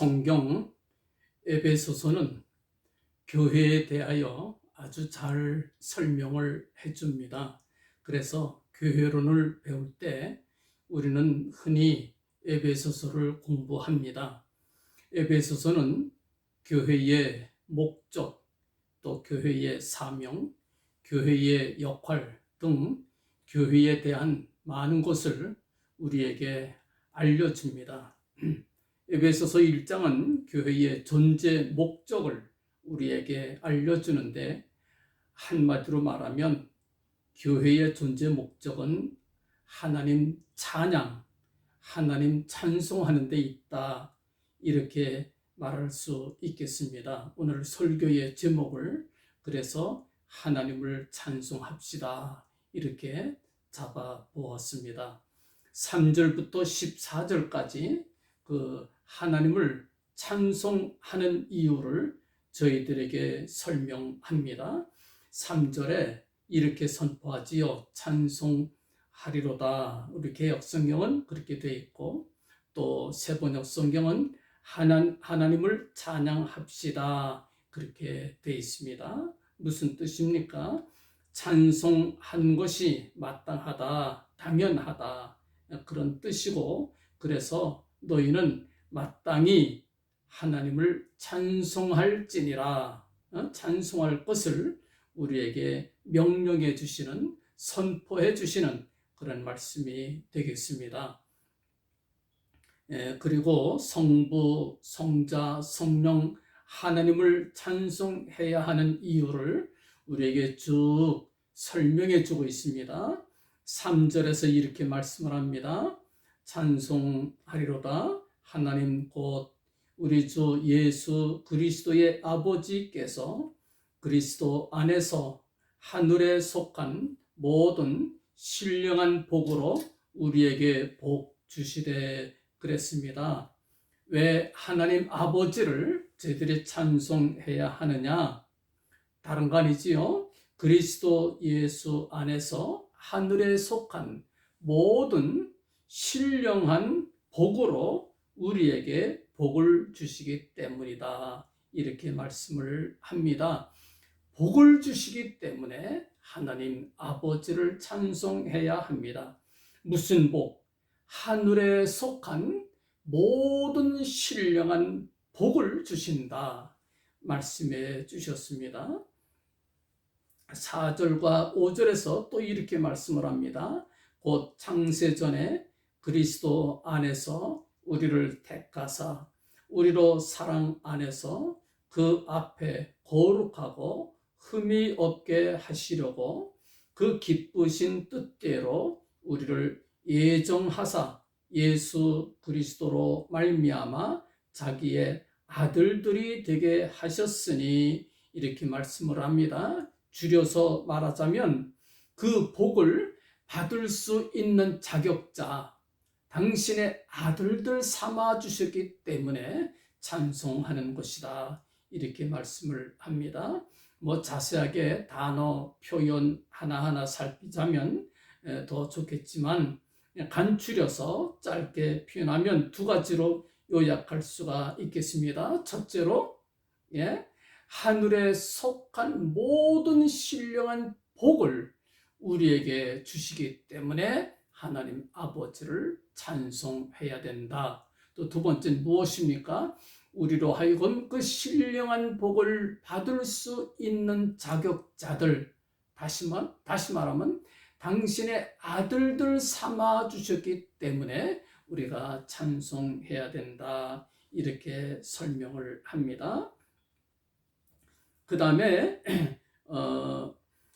성경 에베소서는 교회에 대하여 아주 잘 설명을 해줍니다. 그래서 교회론을 배울 때 우리는 흔히 에베소서를 공부합니다. 에베소서는 교회의 목적, 또 교회의 사명, 교회의 역할 등 교회에 대한 많은 것을 우리에게 알려줍니다. 에베소서 1장은 교회의 존재 목적을 우리에게 알려주는데, 한마디로 말하면 교회의 존재 목적은 하나님 찬양, 하나님 찬송하는 데 있다, 이렇게 말할 수 있겠습니다. 오늘 설교의 제목을 그래서 하나님을 찬송합시다, 이렇게 잡아 보았습니다. 3절부터 14절까지 그 하나님을 찬송하는 이유를 저희들에게 설명합니다. 3절에 이렇게 선포하지요. 찬송하리로다. 우리 개역 성경은 그렇게 되어 있고, 또 세번역 성경은 하나님을 찬양합시다, 그렇게 되어 있습니다. 무슨 뜻입니까? 찬송한 것이 마땅하다, 당연하다, 그런 뜻이고, 그래서 너희는 마땅히 하나님을 찬송할지니라, 찬송할 것을 우리에게 명령해 주시는, 선포해 주시는 그런 말씀이 되겠습니다. 그리고 성부, 성자, 성령 하나님을 찬송해야 하는 이유를 우리에게 쭉 설명해 주고 있습니다. 3절에서 이렇게 말씀을 합니다. 찬송하리로다. 하나님 곧 우리 주 예수 그리스도의 아버지께서 그리스도 안에서 하늘에 속한 모든 신령한 복으로 우리에게 복 주시되 그랬습니다. 왜 하나님 아버지를 저희들이 찬송해야 하느냐? 다른 거 아니지요? 그리스도 예수 안에서 하늘에 속한 모든 신령한 복으로 우리에게 복을 주시기 때문이다, 이렇게 말씀을 합니다. 복을 주시기 때문에 하나님 아버지를 찬송해야 합니다. 무슨 복? 하늘에 속한 모든 신령한 복을 주신다 말씀해 주셨습니다. 4절과 5절에서 또 이렇게 말씀을 합니다. 곧 창세전에 그리스도 안에서 우리를 택하사 우리로 사랑 안에서 그 앞에 거룩하고 흠이 없게 하시려고 그 기쁘신 뜻대로 우리를 예정하사 예수 그리스도로 말미암아 자기의 아들들이 되게 하셨으니, 이렇게 말씀을 합니다. 줄여서 말하자면 그 복을 받을 수 있는 자격자, 당신의 아들들 삼아 주셨기 때문에 찬송하는 것이다, 이렇게 말씀을 합니다. 자세하게 단어 표현 하나하나 살피자면 더 좋겠지만, 간추려서 짧게 표현하면 두 가지로 요약할 수가 있겠습니다. 첫째로, 하늘에 속한 모든 신령한 복을 우리에게 주시기 때문에 하나님 아버지를 찬송해야 된다. 또 두 번째는 무엇입니까? 우리로 하여금 그 신령한 복을 받을 수 있는 자격자들, 다시 말하면 당신의 아들들 삼아 주셨기 때문에 우리가 찬송해야 된다, 이렇게 설명을 합니다. 그 다음에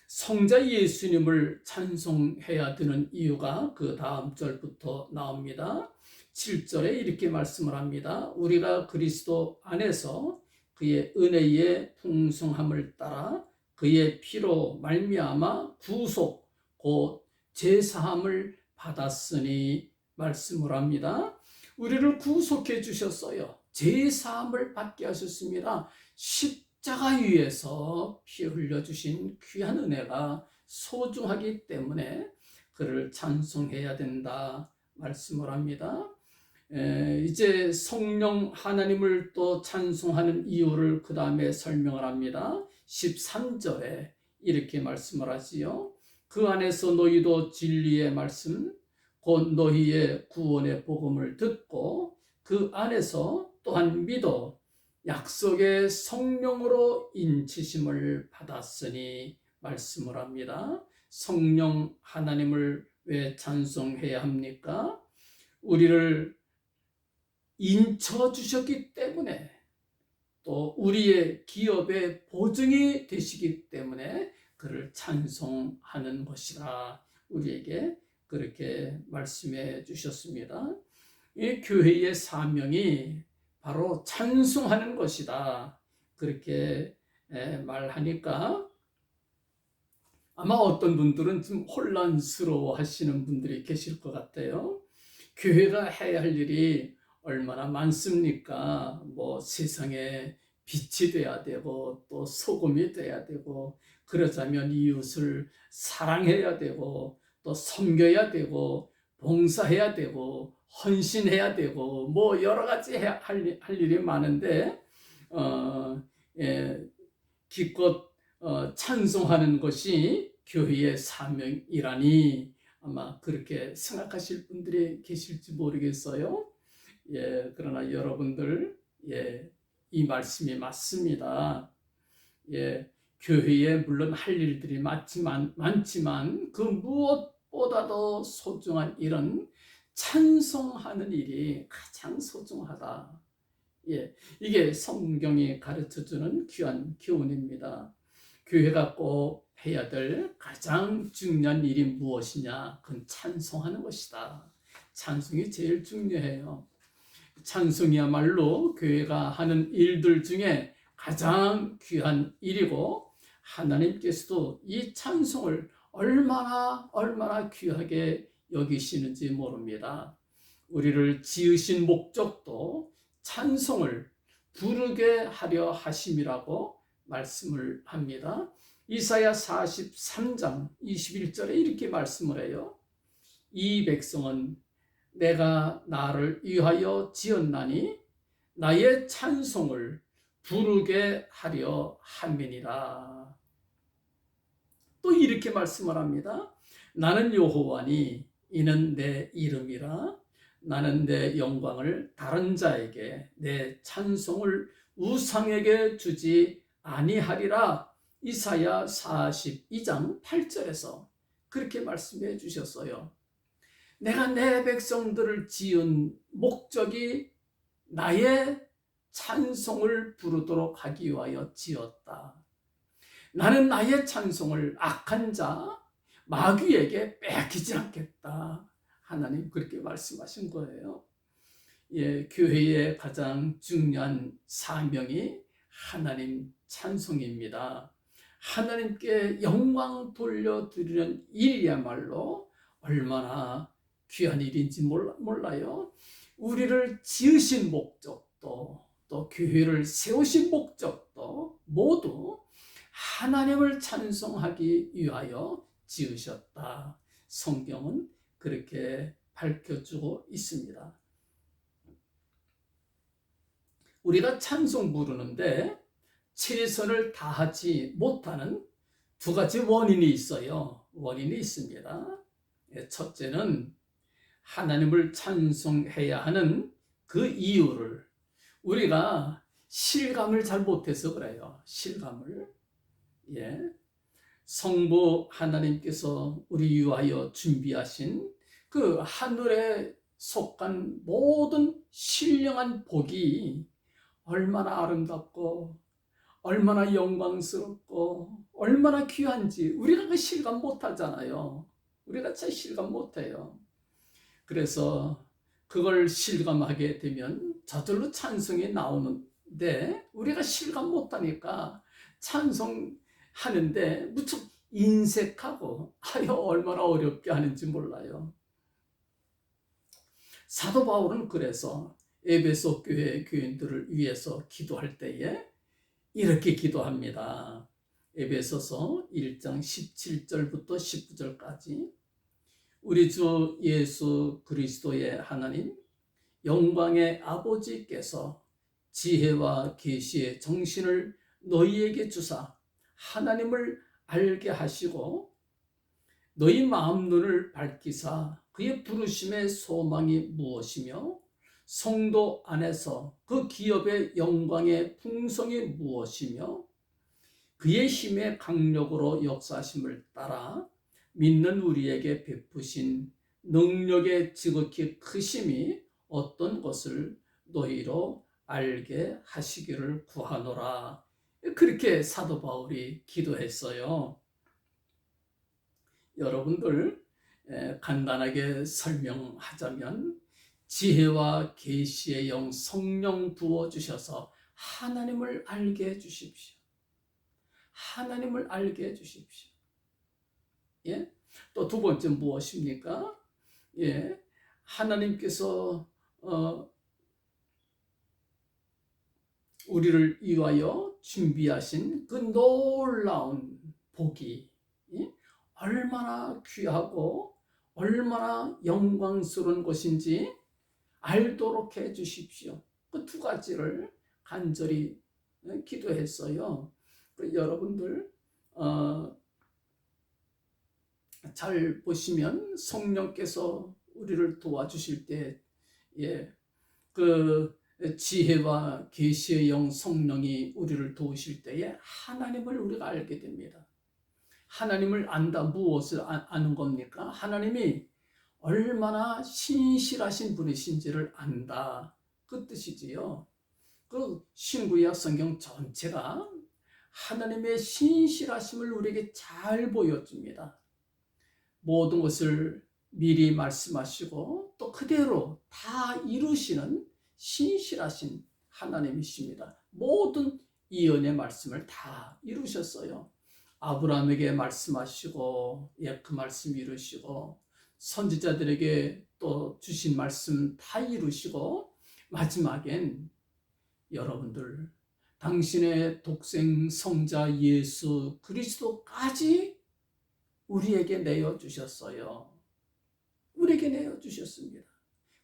성자 예수님을 찬송해야 되는 이유가 그 다음 절부터 나옵니다. 7절에 이렇게 말씀을 합니다. 우리가 그리스도 안에서 그의 은혜의 풍성함을 따라 그의 피로 말미암아 구속 곧 제사함을 받았으니, 말씀을 합니다. 우리를 구속해 주셨어요. 제사함을 받게 하셨습니다. 십자가 위에서 피 흘려주신 귀한 은혜가 소중하기 때문에 그를 찬송해야 된다 말씀을 합니다. 이제 성령 하나님을 또 찬송하는 이유를 그 다음에 설명을 합니다. 13절에 이렇게 말씀을 하지요. 그 안에서 너희도 진리의 말씀 곧 너희의 구원의 복음을 듣고 그 안에서 또한 믿어 약속의 성령으로 인치심을 받았으니 말씀을 합니다. 성령 하나님을 왜 찬송해야 합니까? 우리를 인쳐 주셨기 때문에 또 우리의 기업의 보증이 되시기 때문에 그를 찬송하는 것이라 우리에게 그렇게 말씀해 주셨습니다. 이 교회의 사명이 바로 찬송하는 것이다. 그렇게 말하니까 아마 어떤 분들은 좀 혼란스러워 하시는 분들이 계실 것 같아요. 교회가 해야 할 일이 얼마나 많습니까? 뭐 세상에 빛이 돼야 되고 또 소금이 돼야 되고 그러자면 이웃을 사랑해야 되고 또 섬겨야 되고 봉사해야 되고 헌신해야 되고 뭐 여러 가지 할 일이 많은데 기껏 찬송하는 것이 교회의 사명이라니 아마 그렇게 생각하실 분들이 계실지 모르겠어요. 그러나 여러분들, 이 말씀이 맞습니다. 교회에 물론 할 일들이 많지만 그 무엇보다도 소중한 일은 찬송하는 일이 가장 소중하다. 이게 성경이 가르쳐주는 귀한 교훈입니다. 교회가 꼭 해야 될 가장 중요한 일이 무엇이냐? 그건 찬송하는 것이다. 찬송이 제일 중요해요. 찬송이야말로 교회가 하는 일들 중에 가장 귀한 일이고 하나님께서도 이 찬송을 얼마나 귀하게 여기시는지 모릅니다. 우리를 지으신 목적도 찬송을 부르게 하려 하심이라고 말씀을 합니다. 이사야 43장 21절에 이렇게 말씀을 해요. 이 백성은 내가 나를 위하여 지었나니 나의 찬송을 부르게 하려 함이니라. 또 이렇게 말씀을 합니다. 나는 여호와니 이는 내 이름이라. 나는 내 영광을 다른 자에게 내 찬송을 우상에게 주지 아니하리라. 이사야 42장 8절에서 그렇게 말씀해 주셨어요. 내가 내 백성들을 지은 목적이 나의 찬송을 부르도록 하기 위하여 지었다. 나는 나의 찬송을 악한 자, 마귀에게 뺏기지 않겠다. 하나님 그렇게 말씀하신 거예요. 교회의 가장 중요한 사명이 하나님 찬송입니다. 하나님께 영광 돌려드리는 일이야말로 얼마나 귀한 일인지 몰라요. 우리를 지으신 목적도 또 교회를 세우신 목적도 모두 하나님을 찬송하기 위하여 지으셨다. 성경은 그렇게 밝혀주고 있습니다. 우리가 찬송 부르는데 최선을 다하지 못하는 두 가지 원인이 있어요. 원인이 있습니다. 첫째는 하나님을 찬송해야 하는 그 이유를 우리가 실감을 잘 못해서 그래요. 실감을. 성부 하나님께서 우리 위하여 준비하신 그 하늘에 속한 모든 신령한 복이 얼마나 아름답고 얼마나 영광스럽고 얼마나 귀한지 우리가 그 실감 못하잖아요. 우리가 잘 실감 못해요. 그래서 그걸 실감하게 되면 저절로 찬송이 나오는데 우리가 실감 못하니까 찬송하는데 무척 인색하고 얼마나 어렵게 하는지 몰라요. 사도 바울은 그래서 에베소 교회 교인들을 위해서 기도할 때에 이렇게 기도합니다. 에베소서 1장 17절부터 19절까지 우리 주 예수 그리스도의 하나님 영광의 아버지께서 지혜와 계시의 정신을 너희에게 주사 하나님을 알게 하시고 너희 마음 눈을 밝히사 그의 부르심의 소망이 무엇이며 성도 안에서 그 기업의 영광의 풍성이 무엇이며 그의 힘의 강력으로 역사하심을 따라 믿는 우리에게 베푸신 능력의 지극히 크심이 어떤 것을 너희로 알게 하시기를 구하노라. 그렇게 사도 바울이 기도했어요. 여러분들 간단하게 설명하자면 지혜와 계시의 영 성령 부어주셔서 하나님을 알게 해주십시오. 하나님을 알게 해주십시오. 예? 또 두 번째 무엇입니까? 예, 하나님께서 우리를 위하여 준비하신 그 놀라운 복이 얼마나 귀하고 얼마나 영광스러운 것인지 알도록 해 주십시오. 그 두 가지를 간절히 기도했어요. 여러분들 잘 보시면 성령께서 우리를 도와주실 때, 그 지혜와 계시의 영 성령이 우리를 도우실 때에 하나님을 우리가 알게 됩니다. 하나님을 안다. 무엇을 아는 겁니까? 하나님이 얼마나 신실하신 분이신지를 안다. 그 뜻이지요. 그 신구약 성경 전체가 하나님의 신실하심을 우리에게 잘 보여줍니다. 모든 것을 미리 말씀하시고 또 그대로 다 이루시는 신실하신 하나님이십니다. 모든 예언의 말씀을 다 이루셨어요. 아브라함에게 말씀하시고 그 말씀 이루시고 선지자들에게 또 주신 말씀 다 이루시고 마지막엔 여러분들 당신의 독생 성자 예수 그리스도까지 우리에게 내어주셨어요. 우리에게 내어주셨습니다.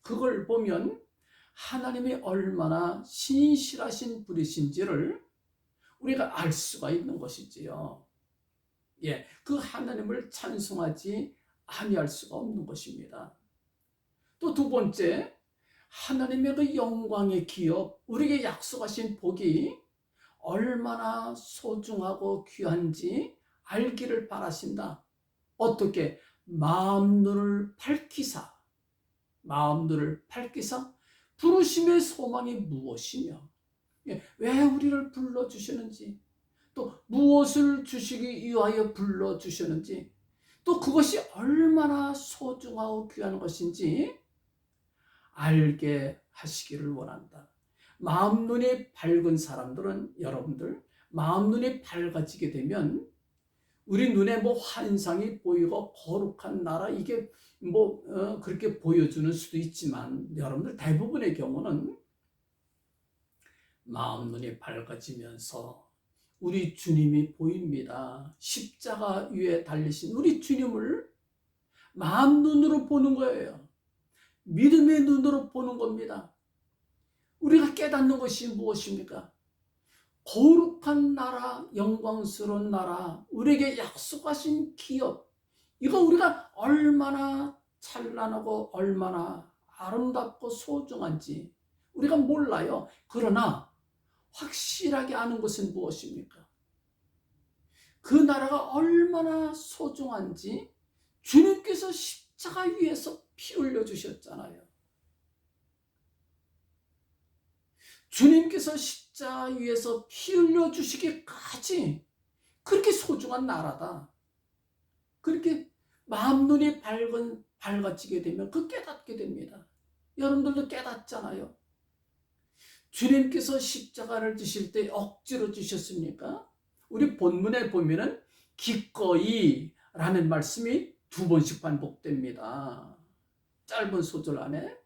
그걸 보면 하나님이 얼마나 신실하신 분이신지를 우리가 알 수가 있는 것이지요. 그 하나님을 찬송하지 아니할 수가 없는 것입니다. 또 두 번째, 하나님의 그 영광의 기업, 우리에게 약속하신 복이 얼마나 소중하고 귀한지 알기를 바라신다. 어떻게? 마음 눈을 밝히사 부르심의 소망이 무엇이며 왜 우리를 불러주시는지 또 무엇을 주시기 위하여 불러주시는지 또 그것이 얼마나 소중하고 귀한 것인지 알게 하시기를 원한다. 마음 눈이 밝은 사람들은 여러분들 마음 눈이 밝아지게 되면 우리 눈에 환상이 보이고 거룩한 나라 이게 그렇게 보여주는 수도 있지만 여러분들 대부분의 경우는 마음 눈이 밝아지면서 우리 주님이 보입니다. 십자가 위에 달리신 우리 주님을 마음 눈으로 보는 거예요. 믿음의 눈으로 보는 겁니다. 우리가 깨닫는 것이 무엇입니까? 거룩한 나라, 영광스러운 나라, 우리에게 약속하신 기업, 이거 우리가 얼마나 찬란하고 얼마나 아름답고 소중한지 우리가 몰라요. 그러나 확실하게 아는 것은 무엇입니까? 그 나라가 얼마나 소중한지 주님께서 십자가 위에서 피 흘려 주셨잖아요. 주님께서 십자가 위에서 피 흘려 주시기까지 그렇게 소중한 나라다. 그렇게 마음 눈이 밝아지게 되면 깨닫게 됩니다. 여러분들도 깨닫잖아요. 주님께서 십자가를 지실 때 억지로 지셨습니까? 우리 본문에 보면은 기꺼이 라는 말씀이 2번씩 반복됩니다. 짧은 소절 안에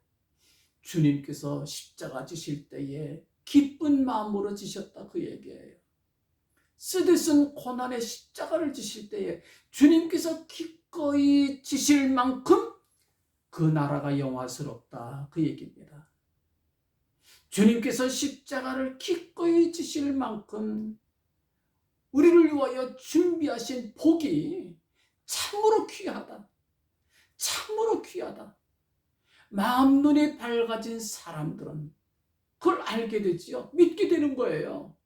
주님께서 십자가 지실 때에 기쁜 마음으로 지셨다 그 얘기예요. 쓰디쓴 고난의 십자가를 지실 때에 주님께서 기꺼이 지실 만큼 그 나라가 영화스럽다 그 얘기입니다. 주님께서 십자가를 기꺼이 지실 만큼 우리를 위하여 준비하신 복이 참으로 귀하다. 참으로 귀하다. 마음 눈이 밝아진 사람들은 그걸 알게 되지요. 믿게 되는 거예요.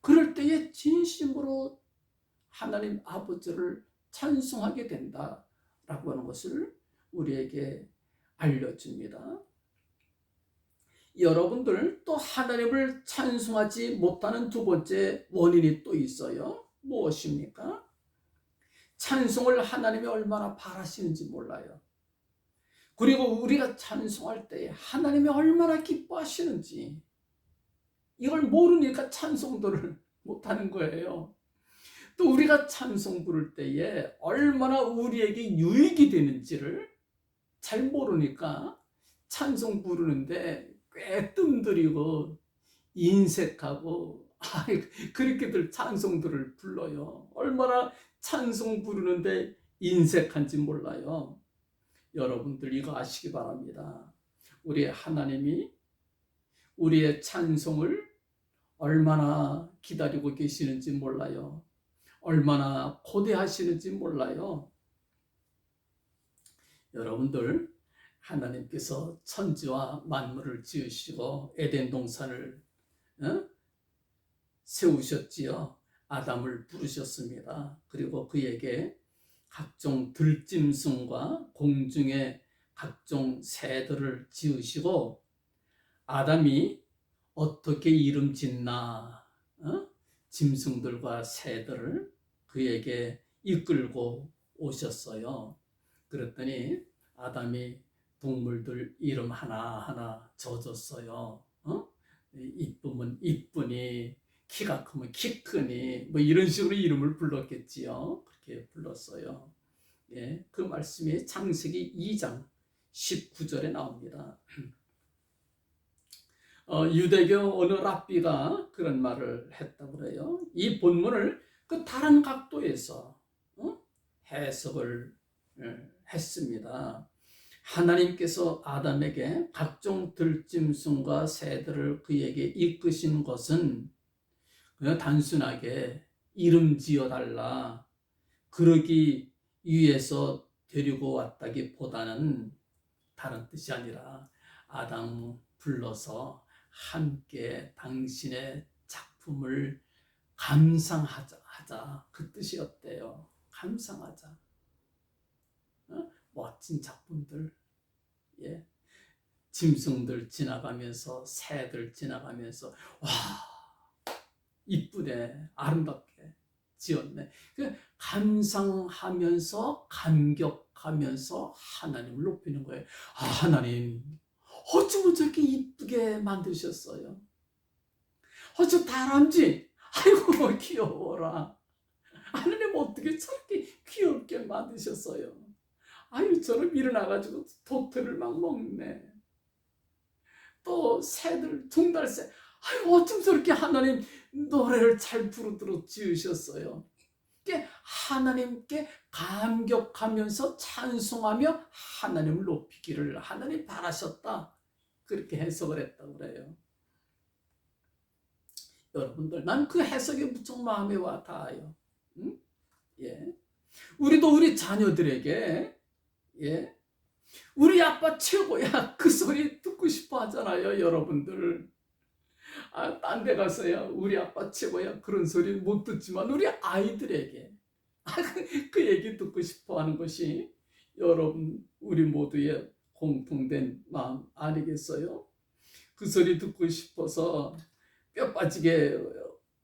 그럴 때에 진심으로 하나님 아버지를 찬송하게 된다라고 하는 것을 우리에게 알려줍니다. 여러분들 또 하나님을 찬송하지 못하는 두 번째 원인이 또 있어요. 무엇입니까? 찬송을 하나님이 얼마나 바라시는지 몰라요. 그리고 우리가 찬송할 때 하나님이 얼마나 기뻐하시는지 이걸 모르니까 찬송들을 못하는 거예요. 또 우리가 찬송 부를 때에 얼마나 우리에게 유익이 되는지를 잘 모르니까 찬송 부르는데 꽤 뜸들이고 인색하고 그렇게들 찬송들을 불러요. 얼마나 찬송 부르는데 인색한지 몰라요. 여러분들 이거 아시기 바랍니다. 우리 하나님이 우리의 찬송을 얼마나 기다리고 계시는지 몰라요. 얼마나 고대하시는지 몰라요. 여러분들 하나님께서 천지와 만물을 지으시고 에덴 동산을 세우셨지요. 아담을 부르셨습니다. 그리고 그에게 각종 들짐승과 공중의 각종 새들을 지으시고 아담이 어떻게 이름 짓나 짐승들과 새들을 그에게 이끌고 오셨어요. 그랬더니 아담이 동물들 이름 하나하나 져줬어요. 이쁘면 이쁘니 키가 크면 키 크니 뭐 이런 식으로 이름을 불렀겠지요. 그렇게 불렀어요. 예, 그 말씀이 창세기 2장 19절에 나옵니다. 유대교 어느 랍비가 그런 말을 했다고 그래요. 이 본문을 그 다른 각도에서 해석을 했습니다. 하나님께서 아담에게 각종 들짐승과 새들을 그에게 이끄신 것은 그냥 단순하게 이름 지어달라 그러기 위해서 데리고 왔다기보다는 다른 뜻이 아니라 아담 불러서 함께 당신의 작품을 감상하자 그 뜻이었대요. 감상하자. 멋진 작품들, 예, 짐승들 지나가면서 새들 지나가면서 와 이쁘네 아름답게 지었네. 감상하면서 감격하면서 하나님을 높이는 거예요. 아, 하나님 어쩌면 저렇게 이쁘게 만드셨어요. 어쩌 다람쥐 아이고 귀여워라. 하나님 어떻게 저렇게 귀엽게 만드셨어요. 아유 저런 일어나가지고 도토를 막 먹네. 또 새들 둥달새 아유 어쩜 저렇게 하나님 노래를 잘 부르도록 지으셨어요. 하나님께 감격하면서 찬송하며 하나님을 높이기를 하나님 바라셨다. 그렇게 해석을 했다고 그래요. 여러분들 난 그 해석이 무척 마음에 와 닿아요. 응? 예. 우리도 우리 자녀들에게 예. 우리 아빠 최고야 그 소리 듣고 싶어 하잖아요. 여러분들 딴 데 가서야 우리 아빠 최고야 그런 소리 못 듣지만 우리 아이들에게 그 얘기 듣고 싶어 하는 것이 여러분 우리 모두의 공통된 마음 아니겠어요? 그 소리 듣고 싶어서 뼈 빠지게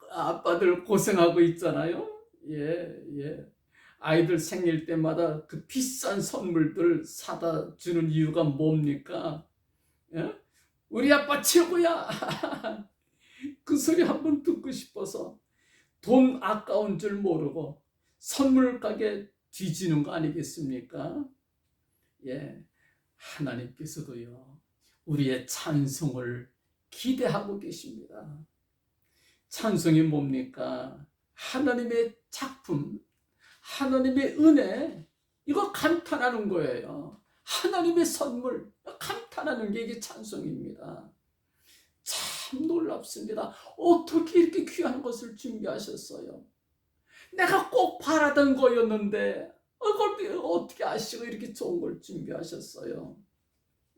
아빠들 고생하고 있잖아요. 예. 아이들 생일 때마다 그 비싼 선물들 사다 주는 이유가 뭡니까? 예? 우리 아빠 최고야. 그 소리 한번 듣고 싶어서 돈 아까운 줄 모르고 선물 가게 뒤지는 거 아니겠습니까? 예, 하나님께서도요 우리의 찬송을 기대하고 계십니다. 찬송이 뭡니까? 하나님의 작품, 하나님의 은혜, 이거 감탄하는 거예요. 하나님의 선물, 감탄하는 게 이게 찬송입니다. 놀랍습니다. 어떻게 이렇게 귀한 것을 준비하셨어요? 내가 꼭 바라던 거였는데 그걸 어떻게 아시고 이렇게 좋은 걸 준비하셨어요?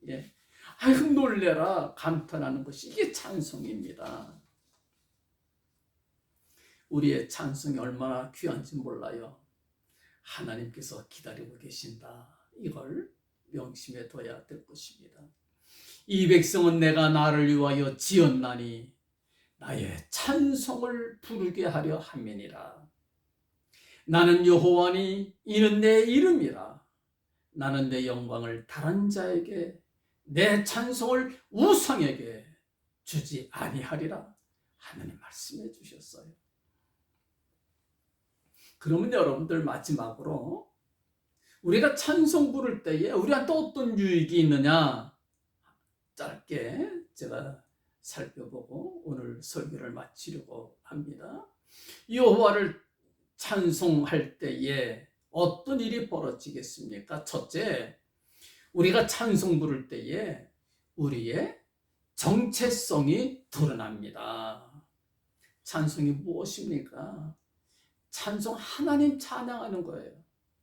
예. 아이고 놀래라 감탄하는 것이 이게 찬송입니다. 우리의 찬송이 얼마나 귀한지 몰라요. 하나님께서 기다리고 계신다. 이걸 명심해 둬야 될 것입니다. 이 백성은 내가 나를 위하여 지었나니 나의 찬송을 부르게 하려 함이니라. 나는 여호와니 이는 내 이름이라. 나는 내 영광을 다른 자에게 내 찬송을 우상에게 주지 아니하리라. 하나님 말씀해 주셨어요. 그러면 여러분들 마지막으로 우리가 찬송 부를 때에 우리한테 어떤 유익이 있느냐 짧게 제가 살펴보고 오늘 설교를 마치려고 합니다. 여호와를 찬송할 때에 어떤 일이 벌어지겠습니까? 첫째, 우리가 찬송 부를 때에 우리의 정체성이 드러납니다. 찬송이 무엇입니까? 찬송 하나님 찬양하는 거예요.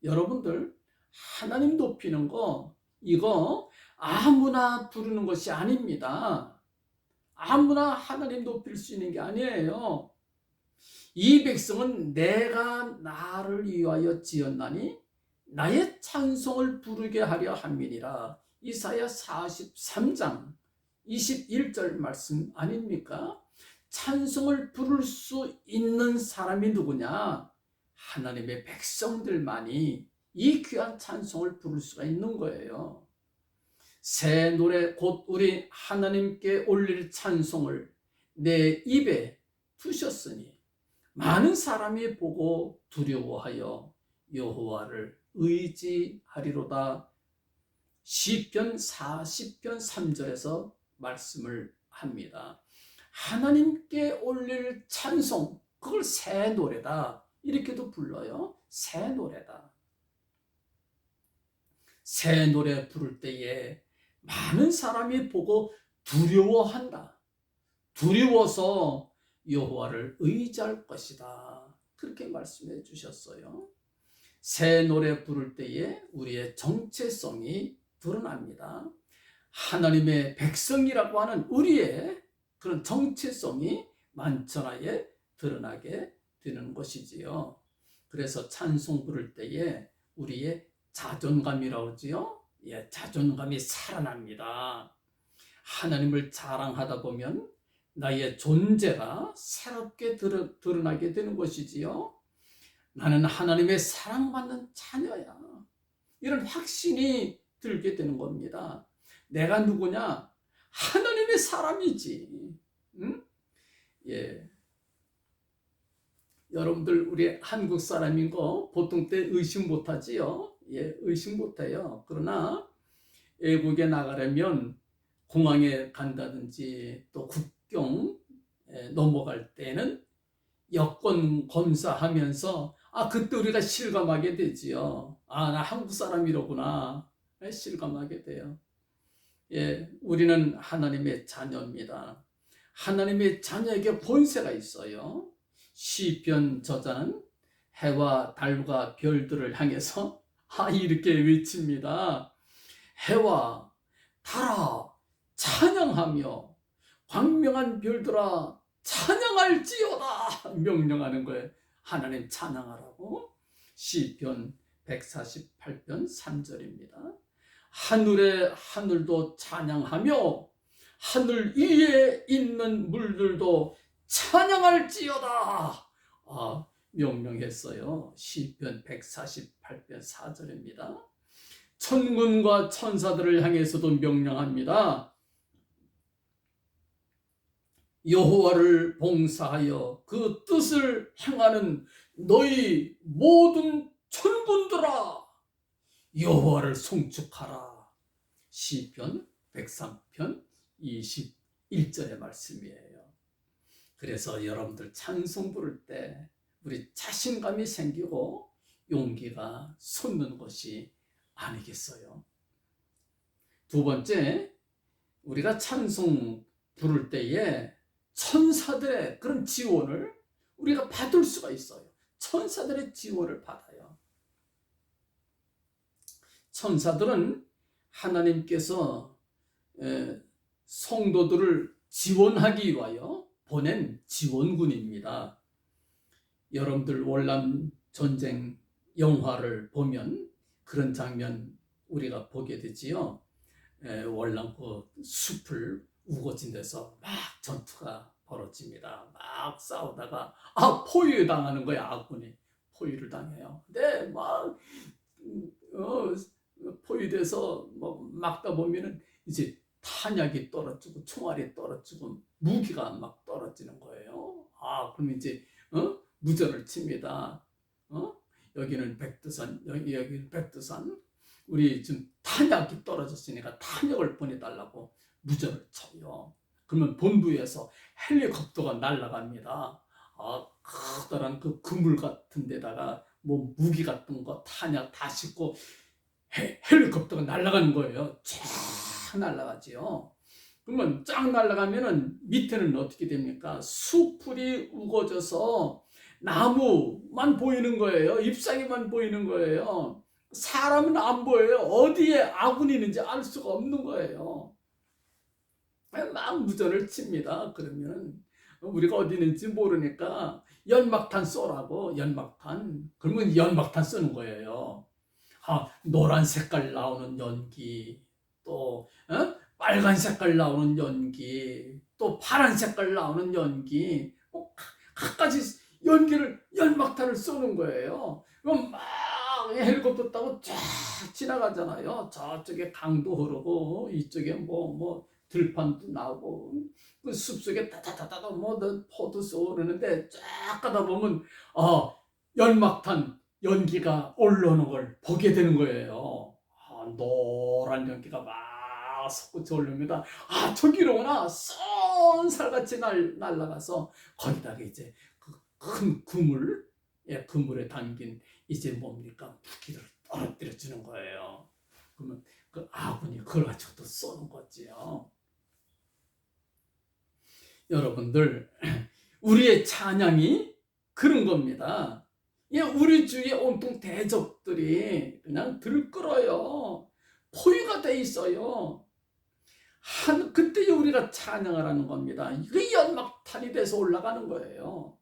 여러분들 하나님 높이는 거 이거 아무나 부르는 것이 아닙니다. 아무나 하나님 높일 수 있는 게 아니에요. 이 백성은 내가 나를 위하여 지었나니 나의 찬송을 부르게 하려 함이니라. 이사야 43장 21절 말씀 아닙니까? 찬송을 부를 수 있는 사람이 누구냐? 하나님의 백성들만이 이 귀한 찬송을 부를 수가 있는 거예요. 새 노래 곧 우리 하나님께 올릴 찬송을 내 입에 두셨으니 많은 사람이 보고 두려워하여 여호와를 의지하리로다. 시편 40편 3절에서 말씀을 합니다. 하나님께 올릴 찬송, 그걸 새 노래다 이렇게도 불러요. 새 노래다. 새 노래 부를 때에 많은 사람이 보고 두려워한다. 두려워서 여호와를 의지할 것이다. 그렇게 말씀해 주셨어요. 새 노래 부를 때에 우리의 정체성이 드러납니다. 하나님의 백성이라고 하는 우리의 그런 정체성이 만천하에 드러나게 되는 것이지요. 그래서 찬송 부를 때에 우리의 자존감이라고 하지요. 예, 자존감이 살아납니다. 하나님을 자랑하다 보면 나의 존재가 새롭게 드러나게 되는 것이지요. 나는 하나님의 사랑받는 자녀야. 이런 확신이 들게 되는 겁니다. 내가 누구냐? 하나님의 사람이지. 응? 예. 여러분들 우리 한국 사람인 거 보통 때 의심 못하지요. 예, 의심 못해요. 그러나 외국에 나가려면 공항에 간다든지 또 국경 넘어갈 때는 여권 검사하면서 그때 우리가 실감하게 되지요. 나 한국 사람이로구나. 실감하게 돼요. 예, 우리는 하나님의 자녀입니다. 하나님의 자녀에게 권세가 있어요. 시편 저자는 해와 달과 별들을 향해서 이렇게 외칩니다. 해와 달아 찬양하며 광명한 별들아 찬양할지어다 명령하는 거예요. 하나님 찬양하라고. 시편 148편 3절입니다. 하늘도 찬양하며 하늘 위에 있는 물들도 찬양할지어다 명령했어요. 시편 148편 4절입니다. 천군과 천사들을 향해서도 명령합니다. 여호와를 봉사하여 그 뜻을 행하는 너희 모든 천군들아 여호와를 송축하라. 시편 103편 21절의 말씀이에요. 그래서 여러분들 찬송 부를 때 우리 자신감이 생기고 용기가 솟는 것이 아니겠어요? 두 번째, 우리가 찬송 부를 때에 천사들의 그런 지원을 우리가 받을 수가 있어요. 천사들의 지원을 받아요. 천사들은 하나님께서 성도들을 지원하기 위하여 보낸 지원군입니다. 여러분들 월남 전쟁 영화를 보면 그런 장면 우리가 보게 되지요. 월남 그 숲을 우거진 데서 막 전투가 벌어집니다. 막 싸우다가 포위당하는 거야. 아군이 포위를 당해요. 근데 막 포위돼서 뭐 막다 보면은 이제 탄약이 떨어지고 총알이 떨어지고 무기가 막 떨어지는 거예요. 그럼 이제 무전을 칩니다. 여기는 백두산, 여기는 백두산. 우리 지금 탄약이 떨어졌으니까 탄약을 보내달라고 무전을 쳐요. 그러면 본부에서 헬리콥터가 날아갑니다. 커다란 그 그물 같은 데다가 뭐 무기 같은 거 탄약 다 싣고 헬리콥터가 날아가는 거예요. 쫙 날아가지요. 그러면 쫙 날아가면은 밑에는 어떻게 됩니까? 숲풀이 우거져서 나무만 보이는 거예요. 잎사귀만 보이는 거예요. 사람은 안 보여요. 어디에 아군이 있는지 알 수가 없는 거예요. 막 무전을 칩니다. 그러면 우리가 어디 있는지 모르니까 연막탄 쏘라고. 연막탄. 그러면 연막탄 쏘는 거예요. 노란 색깔 나오는 연기, 또 빨간 색깔 나오는 연기, 또 파란 색깔 나오는 연기, 각가지 연막탄을 쏘는 거예요. 그럼 막 헬리콥터 타고 쫙 지나가잖아요. 저쪽에 강도 흐르고 이쪽에 뭐 들판도 나오고 그 숲속에 따다다다다 뭐 포도 쏘르는데 쫙 가다 보면 연막탄 연기가 올라오는 걸 보게 되는 거예요. 노란 연기가 막 솟구쳐 올립니다. 저기로구나. 쏜살같이 날아가서 거기다가 이제 그 큰 그물에 담긴 이제 뭡니까? 무기를 떨어뜨려 주는 거예요. 그러면 그 아군이 그걸 가지고 또 쏘는 거지요. 여러분들, 우리의 찬양이 그런 겁니다. 우리 주위에 온통 대적들이 그냥 들끓어요. 포위가 돼 있어요. 그때 우리가 찬양을 하는 겁니다. 이게 연막탄이 돼서 올라가는 거예요.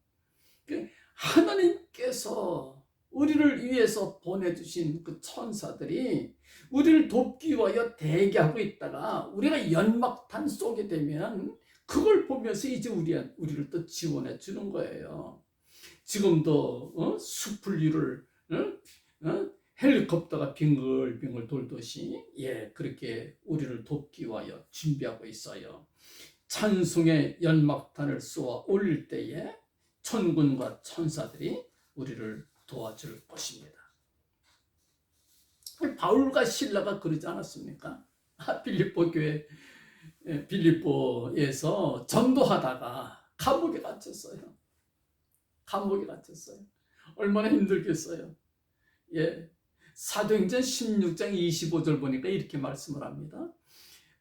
하나님께서 우리를 위해서 보내주신 그 천사들이 우리를 돕기 위하여 대기하고 있다가 우리가 연막탄 쏘게 되면 그걸 보면서 이제 우리를 또 지원해 주는 거예요. 지금도 숲을 위를 헬리콥터가 빙글빙글 돌듯이 그렇게 우리를 돕기 위하여 준비하고 있어요. 찬송의 연막탄을 쏘아 올릴 때에 천군과 천사들이 우리를 도와줄 것입니다. 바울과 실라가 그러지 않았습니까? 빌립보 교회 빌립보에서 전도하다가 감옥에 갇혔어요. 얼마나 힘들겠어요. 사도행전 16장 25절 보니까 이렇게 말씀을 합니다.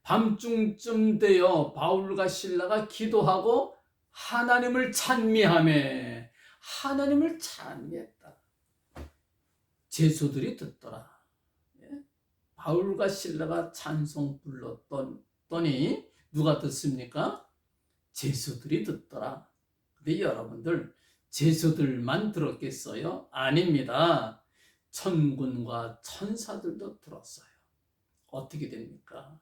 밤중쯤 되어 바울과 실라가 기도하고 하나님을 찬미하며 하나님을 찬미했다. 제수들이 듣더라. 바울과 실라가 찬송 불렀더니 누가 듣습니까? 제수들이 듣더라. 근데 여러분들 제수들만 들었겠어요? 아닙니다. 천군과 천사들도 들었어요. 어떻게 됩니까?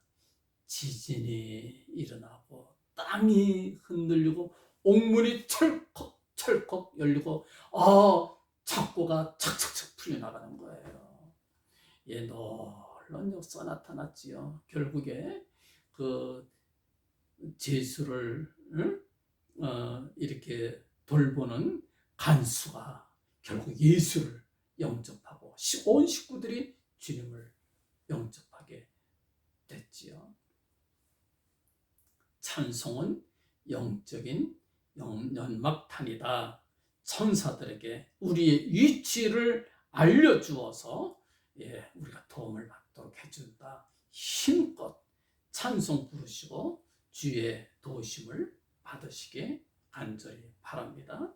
지진이 일어나고 땅이 흔들리고 옥문이 철컥철컥 열리고 착고가 착착착 풀려나가는 거예요. 놀라운 역사가 나타났지요. 결국에 그 제수를 이렇게 돌보는 간수가 결국 예수를 영접하고 온 식구들이 주님을 영접하게 됐지요. 찬송은 영적인 연막탄이다. 천사들에게 우리의 위치를 알려주어서 우리가 도움을 받도록 해준다. 힘껏 찬송 부르시고 주의 도우심을 받으시기 간절히 바랍니다.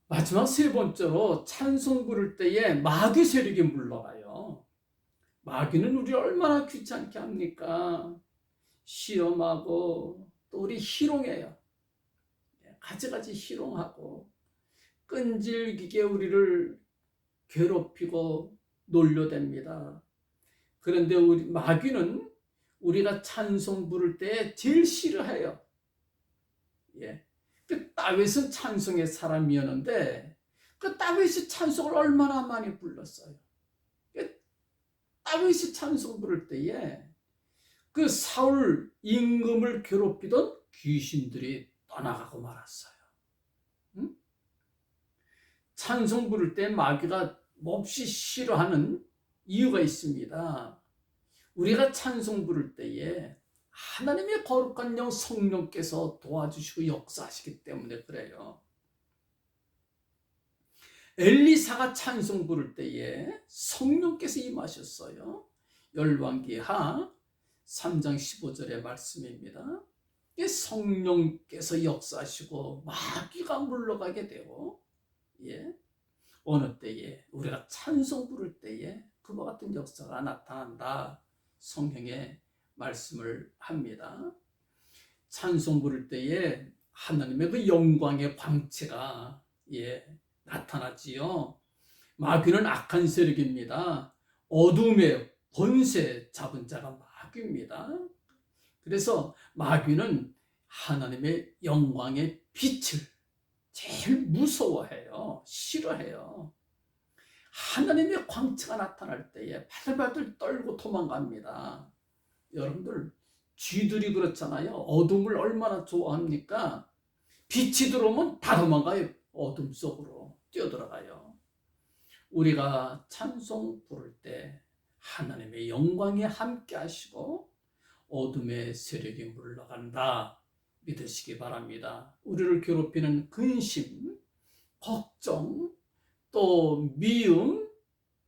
마지막 세 번째로 찬송 부를 때에 마귀 세력이 물러가요. 마귀는 우리 얼마나 귀찮게 합니까? 시험하고 또 우리 희롱해요. 가지가지 희롱하고 끈질기게 우리를 괴롭히고 놀려댑니다. 그런데 우리 마귀는 우리가 찬송 부를 때 제일 싫어해요. 그 다윗은 찬송의 사람이었는데 그 다윗이 찬송을 얼마나 많이 불렀어요. 다윗이 찬송 부를 때에 그 사울 임금을 괴롭히던 귀신들이 떠나가고 말았어요. 응? 찬송 부를 때 마귀가 몹시 싫어하는 이유가 있습니다. 우리가 찬송 부를 때에 하나님의 거룩한 영 성령께서 도와주시고 역사하시기 때문에 그래요. 엘리사가 찬송 부를 때에 성령께서 임하셨어요. 열왕기하 3장 15절의 말씀입니다. 성령께서 역사하시고 마귀가 물러가게 되고, 어느 때에 우리가 찬송 부를 때에 그와 같은 역사가 나타난다. 성경에 말씀을 합니다. 찬송 부를 때에 하나님의 그 영광의 광채가 나타나지요. 마귀는 악한 세력입니다. 어둠의 권세 잡은 자가 마귀입니다. 그래서 마귀는 하나님의 영광의 빛을 제일 무서워해요. 싫어해요. 하나님의 광채가 나타날 때에 바들바들 떨고 도망갑니다. 여러분들 쥐들이 그렇잖아요. 어둠을 얼마나 좋아합니까? 빛이 들어오면 다 도망가요. 어둠 속으로 뛰어들어가요. 우리가 찬송 부를 때 하나님의 영광이 함께 하시고 어둠의 세력이 물러간다 믿으시기 바랍니다. 우리를 괴롭히는 근심, 걱정, 또 미움,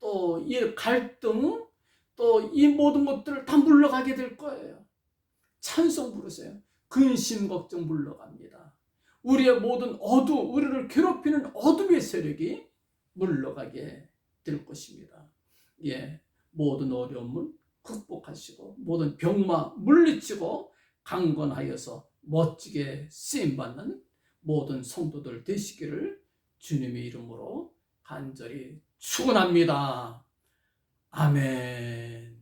또 이 갈등, 또 이 모든 것들을 다 물러가게 될 거예요. 찬송 부르세요. 근심, 걱정 물러갑니다. 우리의 모든 어둠, 우리를 괴롭히는 어둠의 세력이 물러가게 될 것입니다. 모든 어려움을 극복하시고 모든 병마 물리치고 강건하여서 멋지게 쓰임받는 모든 성도들 되시기를 주님의 이름으로 간절히 축원합니다. 아멘.